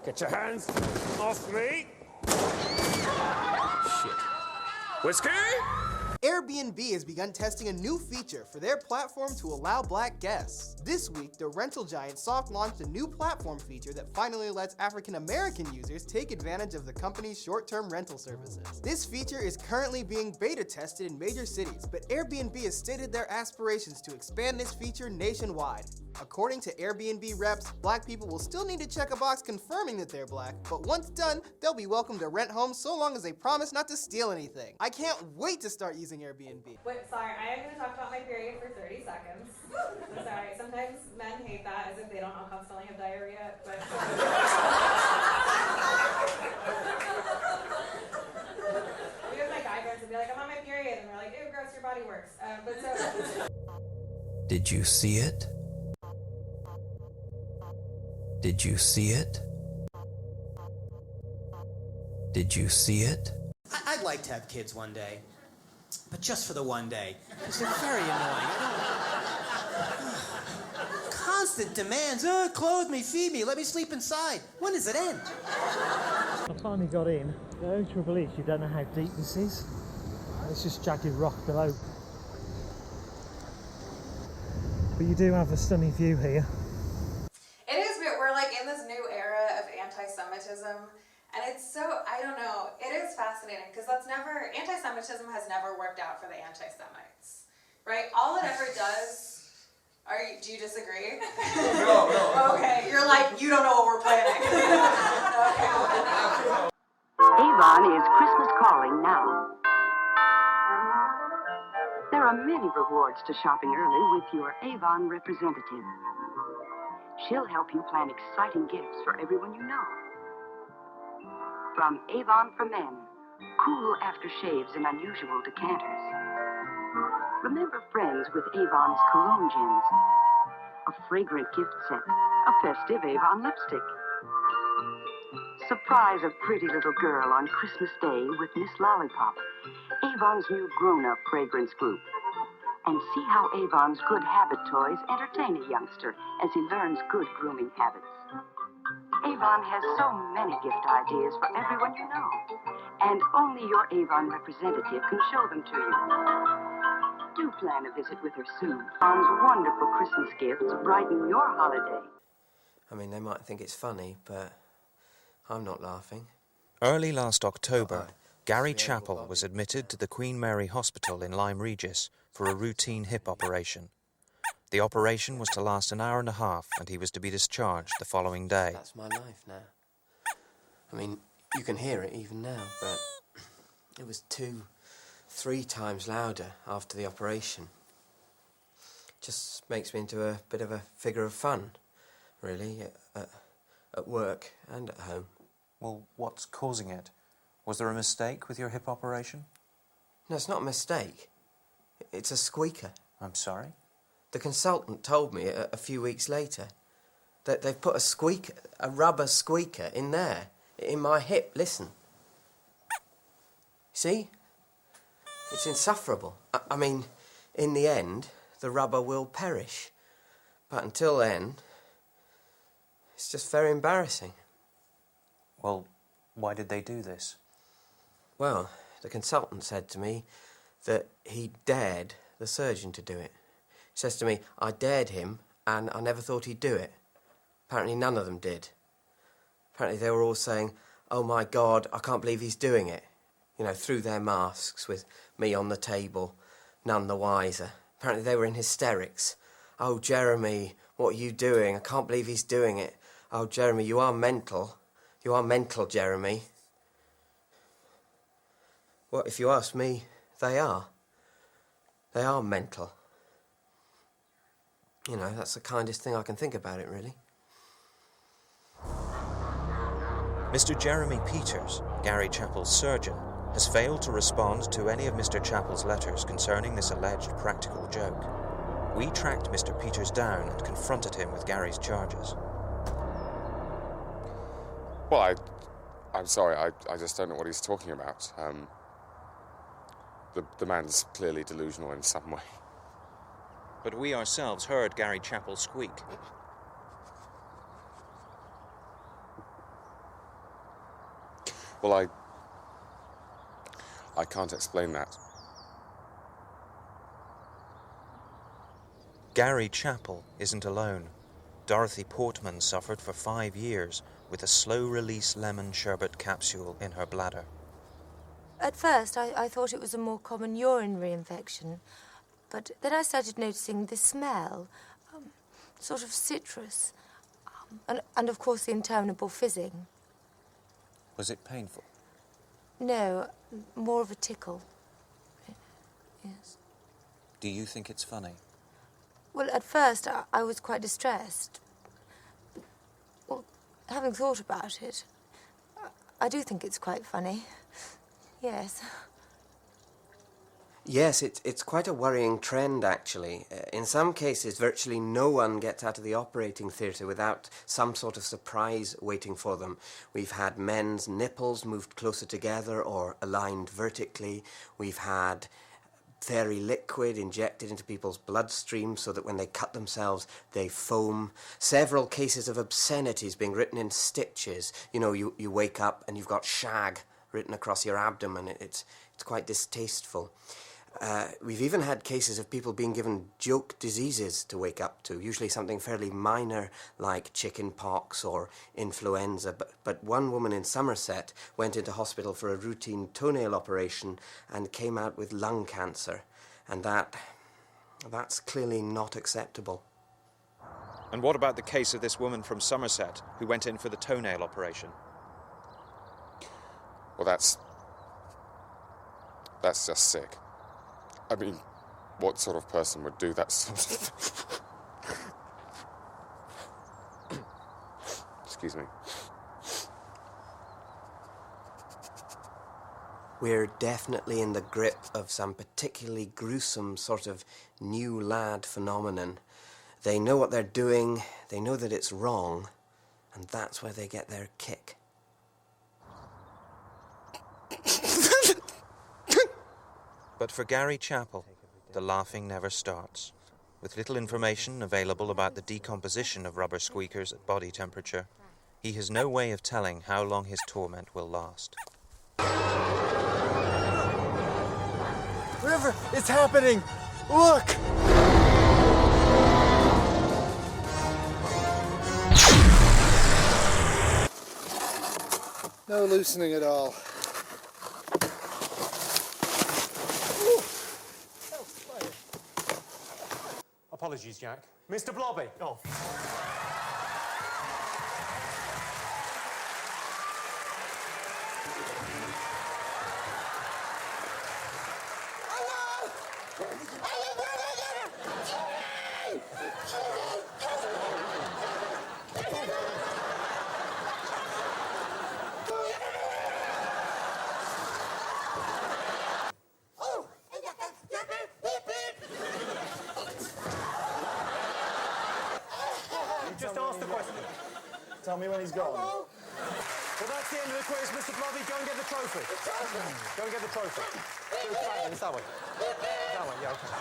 Get your hands off me! Shit. Whiskey? Airbnb has begun testing a new feature for their platform to allow black guests. This week, the rental giant soft launched a new platform feature that finally lets African American users take advantage of the company's short-term rental services. This feature is currently being beta tested in major cities, but Airbnb has stated their aspirations to expand this feature nationwide. According to Airbnb reps, black people will still need to check a box confirming that they're black, but once done, they'll be welcome to rent homes so long as they promise not to steal anything. I can't wait to start using Airbnb. Wait, sorry, I am going to talk about my period for 30 seconds. I'm sorry, sometimes men hate that as if they don't constantly have diarrhea, but... We have my guy friends and be like, I'm on my period, and we're like, ew, gross, your body works. Did you see it? Did you see it? Did you see it? I'd like to have kids one day, but just for the one day, because they're very annoying. Constant demands, clothe me, feed me, let me sleep inside. When does it end? I finally got in. The only trouble is you don't know how deep this is. It's just jagged rock below. But you do have a stunning view here. It is, but we're like in this new era of anti-Semitism, and it's so, I don't know, it is fascinating, because anti-Semitism has never worked out for the anti-Semites, right? All it ever does, do you disagree? No. Okay, you're like, you don't know what we're planning. Okay. Avon is Christmas calling now. There are many rewards to shopping early with your Avon representative. She'll help you plan exciting gifts for everyone you know. From Avon for Men, cool aftershaves and unusual decanters. Remember friends with Avon's cologne gems, a fragrant gift set, a festive Avon lipstick. Surprise a pretty little girl on Christmas Day with Miss Lollipop, Avon's new grown-up fragrance group. And see how Avon's good habit toys entertain a youngster as he learns good grooming habits. Avon has so many gift ideas for everyone you know, and only your Avon representative can show them to you. Do plan a visit with her soon. Avon's wonderful Christmas gifts brighten your holiday. I mean, they might think it's funny, but I'm not laughing. Early last October, Gary Chappell was admitted to the Queen Mary Hospital in Lyme Regis for a routine hip operation. The operation was to last an hour and a half, and he was to be discharged the following day. That's my life now. I mean, you can hear it even now, but it was 2-3 times louder after the operation. Just makes me into a bit of a figure of fun, really, at work and at home. Well, what's causing it? Was there a mistake with your hip operation? No, it's not a mistake. It's a squeaker. I'm sorry? The consultant told me a few weeks later that they've put a rubber squeaker in there, in my hip. Listen. See? It's insufferable. I mean, in the end, the rubber will perish. But until then, it's just very embarrassing. Well, why did they do this? Well, the consultant said to me that he dared the surgeon to do it. He says to me, I dared him, and I never thought he'd do it. Apparently none of them did. Apparently they were all saying, oh my God, I can't believe he's doing it. You know, through their masks, with me on the table, none the wiser. Apparently they were in hysterics. Oh, Jeremy, what are you doing? I can't believe he's doing it. Oh, Jeremy, you are mental. You are mental, Jeremy. Well, if you ask me, they are. They are mental. You know, that's the kindest thing I can think about it, really. Mr. Jeremy Peters, Gary Chappell's surgeon, has failed to respond to any of Mr. Chappell's letters concerning this alleged practical joke. We tracked Mr. Peters down and confronted him with Gary's charges. Well, I'm sorry, I just don't know what he's talking about. The man's clearly delusional in some way. But we ourselves heard Gary Chappell squeak. Well, I can't explain that. Gary Chappell isn't alone. Dorothy Portman suffered for 5 years with a slow-release lemon sherbet capsule in her bladder. At first, I thought it was a more common urinary infection, but then I started noticing the smell, sort of citrus, and of course the interminable fizzing. Was it painful? No, more of a tickle. Yes. Do you think it's funny? Well, at first, I was quite distressed. Well, having thought about it, I do think it's quite funny. Yes. Yes, it's quite a worrying trend, actually. In some cases, virtually no one gets out of the operating theatre without some sort of surprise waiting for them. We've had men's nipples moved closer together or aligned vertically. We've had fairy liquid injected into people's bloodstream so that when they cut themselves, they foam. Several cases of obscenities being written in stitches. You know, you wake up and you've got shag written across your abdomen. It's quite distasteful. We've even had cases of people being given joke diseases to wake up to, usually something fairly minor like chicken pox or influenza. But one woman in Somerset went into hospital for a routine toenail operation and came out with lung cancer. And that's clearly not acceptable. And what about the case of this woman from Somerset who went in for the toenail operation? Well, that's just sick. I mean, what sort of person would do that sort of thing? Excuse me. We're definitely in the grip of some particularly gruesome sort of new lad phenomenon. They know what they're doing, they know that it's wrong, and that's where they get their kick. But for Gary Chappell, the laughing never starts. With little information available about the decomposition of rubber squeakers at body temperature, he has no way of telling how long his torment will last. River, it's happening! Look! No loosening at all. Apologies, Jack. Mr. Blobby. Oh. Just ask the question. Tell me when he's gone. Well, that's the end of the quiz, Mr. Blobby. Go and get the trophy. Go and get the trophy. It's that way. That way, yeah, okay.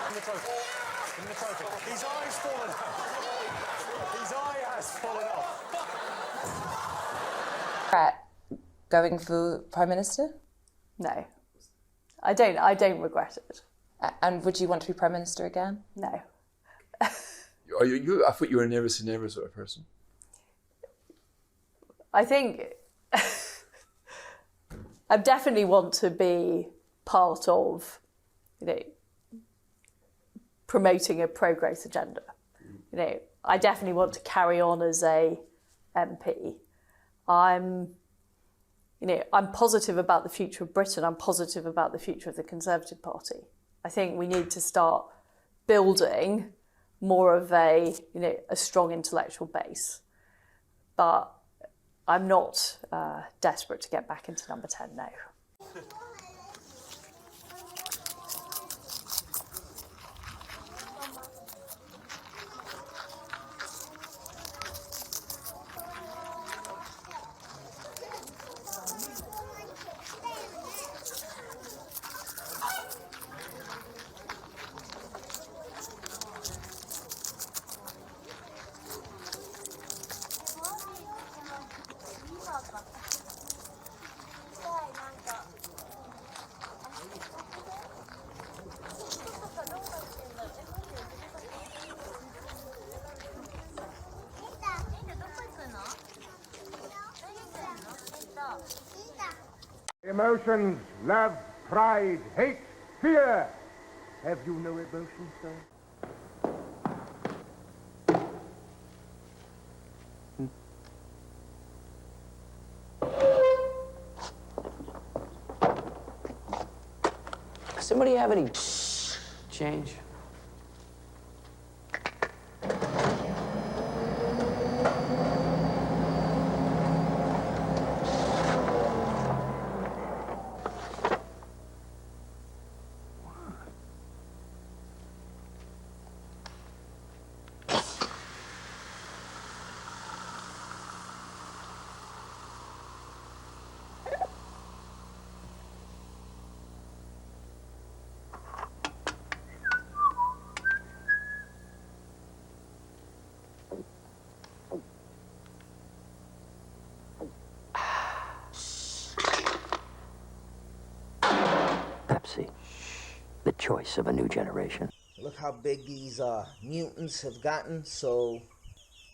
Give him the trophy. Give him the trophy. His eye's fallen off. His eye has fallen off. Going for Prime Minister? No. I don't regret it. And would you want to be Prime Minister again? No. Are you? I thought you were a never say never sort of person. I think I definitely want to be part of, promoting a progress agenda. I definitely want to carry on as a MP. I'm positive about the future of Britain. I'm positive about the future of the Conservative Party. I think we need to start building more of a strong intellectual base. But I'm not desperate to get back into number 10, no. Emotions, love, pride, hate, fear. Have you no emotions, sir? Somebody have any change? Pepsi, the choice of a new generation. Look how big these mutants have gotten, so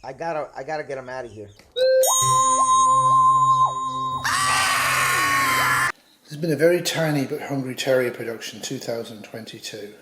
I gotta get them out of here. This has been a very tiny but hungry terrier production 2022.